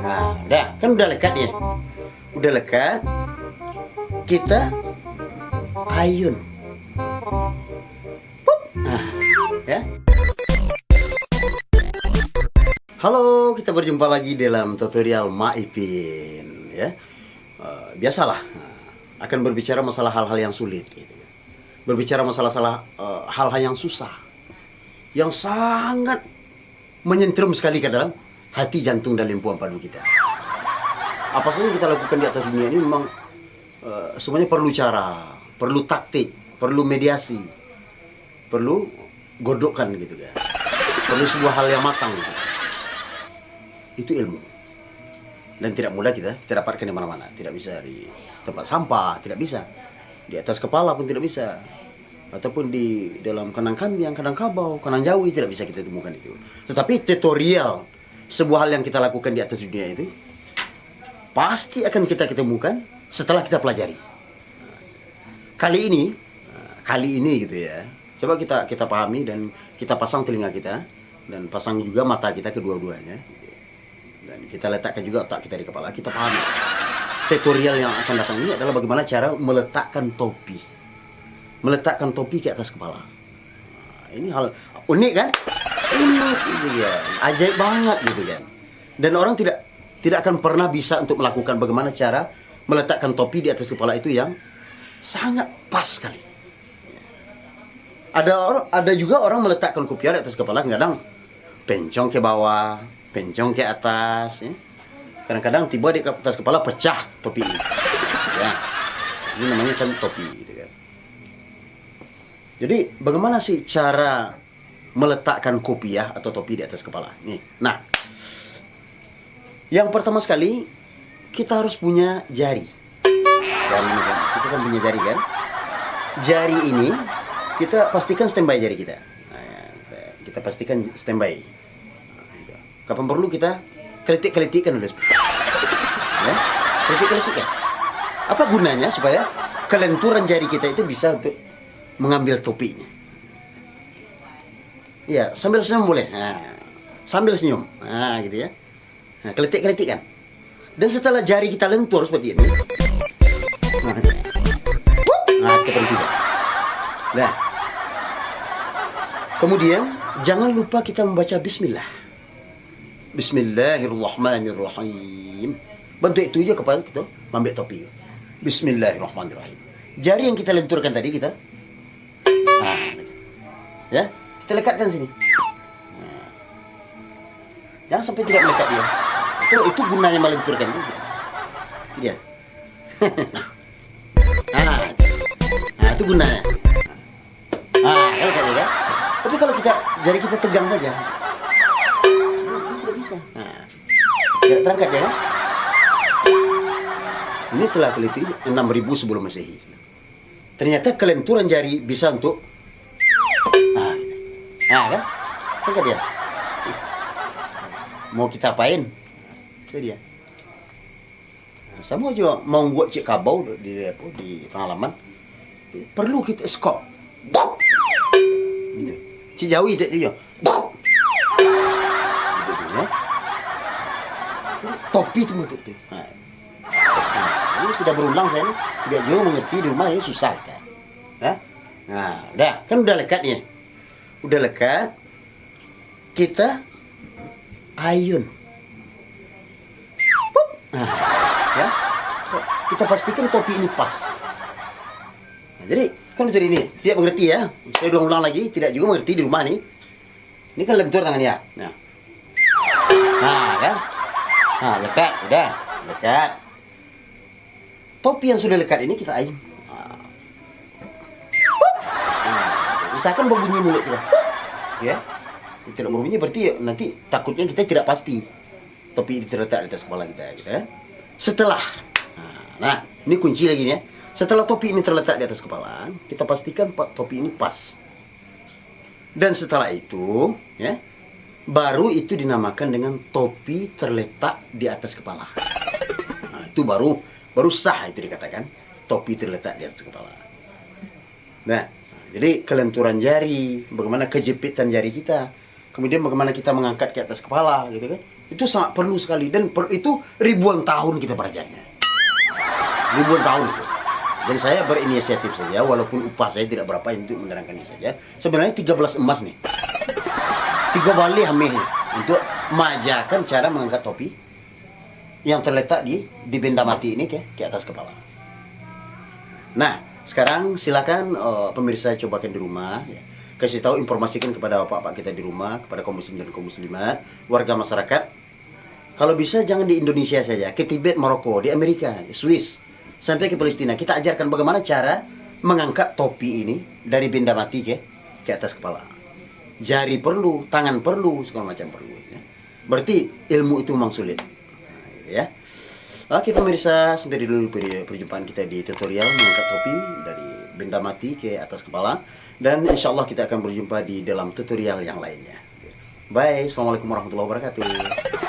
Nah, udah lekat ya. Udah lekat. Kita ayun. Pup. Nah, ya. Halo, kita berjumpa lagi dalam tutorial Mak Ipin, ya. Biasalah, akan berbicara masalah hal-hal yang sulit, gitu. Berbicara masalah hal-hal yang susah, yang sangat menyentrum sekali ke dalam hati, jantung, dan lempuan padu kita. Apa saja yang kita lakukan di atas dunia ini memang semuanya perlu cara, perlu taktik, perlu mediasi, perlu godokkan gitu ya. Perlu sebuah hal yang matang gitu. Itu ilmu. Dan tidak mudah kita dapatkan di mana-mana. Tidak bisa di tempat sampah, tidak bisa. Di atas kepala pun tidak bisa. Ataupun di dalam kandang kambing, kandang kabau, kandang jawi, tidak bisa kita temukan itu. Tetapi tutorial sebuah hal yang kita lakukan di atas dunia itu pasti akan kita ketemukan setelah kita pelajari. Kali ini gitu ya. Coba kita pahami dan kita pasang telinga kita dan pasang juga mata kita kedua-duanya. Dan kita letakkan juga otak kita di kepala, kita pahami. Tutorial yang akan datang ini adalah bagaimana cara meletakkan topi. Meletakkan topi ke atas kepala. Nah, ini hal unik kan? Unik gitu ya. Ajaib banget gitu kan. Dan orang tidak akan pernah bisa untuk melakukan bagaimana cara meletakkan topi di atas kepala itu yang sangat pas sekali. Ada juga orang meletakkan kopiah di atas kepala, kadang pencong ke bawah, pencong ke atas, ya. Kadang-kadang tiba di atas kepala pecah topi ini. Ya. Ini namanya kan topi gitu kan. Jadi bagaimana sih cara meletakkan kopiah atau topi di atas kepala? Nih. Nah, yang pertama sekali kita harus punya jari. Jari ini kan. Kita kan punya jari kan. Jari ini kita pastikan standby jari kita. Nah, kita pastikan standby. Kapan perlu kita kelitik-kelitikkan udah. Ya, kelitik-kelitikkan. Apa gunanya supaya kelenturan jari kita itu bisa untuk mengambil topinya. Ya, sambil senyum boleh. Nah, sambil senyum. Nah, gitu ya. Nah, kelitik-kelitikkan. Dan setelah jari kita lentur seperti ini. Nah, kita berhenti. Nah. Kemudian jangan lupa kita membaca bismillah. Bismillahirrahmanirrahim. Bantu itu aja kepala kita ambil topi. Bismillahirrahmanirrahim. Jari yang kita lenturkan tadi kita, ya, kita lekatkan sini. Nah. Jangan sampai tidak melekat dia. Itu gunanya melenturkan. Dia. Nah, itu gunanya. Kalau kayak kan. Tapi kalau jari kita tegang saja, tidak bisa. Tidak terangkat ya. Ini telah teliti 6000 sebelum Masehi. Ternyata kelenturan jari bisa untuk kan? Angkat dia. Mau kita apain? Itu dia. Sama juga mau buat cik kabau di tengah halaman. Perlu kita skop. Gitu. Cik jawi itu dia. Gitu ya. Topi itu betul tuh. Ini sudah berulang saya ini, tidak jauh mengerti di rumah ya susah kan. Nah, kan udah lekat nih. Udah lekat. Kita ayun. Pup. Ya. Kita pastikan topi ini pas. Nah, jadi kan dari ini tidak mengerti ya. Saya ulang lagi, tidak juga mengerti di rumah nih. Ini kan lentur tangan ya. Nah, kan? Nah, lekat, udah, lekat. Topi yang sudah lekat ini kita ayun. Usahakan berbunyi mulut kita. Ya. Tidak berbunyi berarti nanti takutnya kita tidak pasti topi ini terletak di atas kepala kita gitu ya. Setelah ini kunci lagi nih ya. Setelah topi ini terletak di atas kepala, kita pastikan topi ini pas. Dan setelah itu, ya, baru itu dinamakan dengan topi terletak di atas kepala. Nah, itu baru sah itu dikatakan topi terletak di atas kepala. Nah, jadi kelenturan jari, bagaimana kejepitan jari kita, kemudian bagaimana kita mengangkat ke atas kepala gitu kan. Itu sangat perlu sekali, dan itu ribuan tahun kita belajarnya. Ribuan tahun itu. Dan saya berinisiatif saja, walaupun upah saya tidak berapa untuk menerangkan ini saja. Sebenarnya 13 emas nih. 3 balik hamilnya untuk mengajarkan cara mengangkat topi yang terletak di benda mati ini ke atas kepala. Nah, sekarang silakan pemirsa cobakan di rumah ya. Kasih tahu, informasikan kepada bapak-bapak kita di rumah, kepada kaum muslim dan kaum muslimat, warga masyarakat. Kalau bisa jangan di Indonesia saja, ke Tibet, Maroko, di Amerika, Swiss, sampai ke Palestina. Kita ajarkan bagaimana cara mengangkat topi ini dari benda mati ke atas kepala. Jari perlu, tangan perlu, segala macam perlu ya. Berarti ilmu itu memang sulit. Ya. Oke pemirsa, sampai dulu perjumpaan kita di tutorial mengangkat topi dari benda mati ke atas kepala, dan insya Allah kita akan berjumpa di dalam tutorial yang lainnya. Bye, assalamualaikum warahmatullahi wabarakatuh.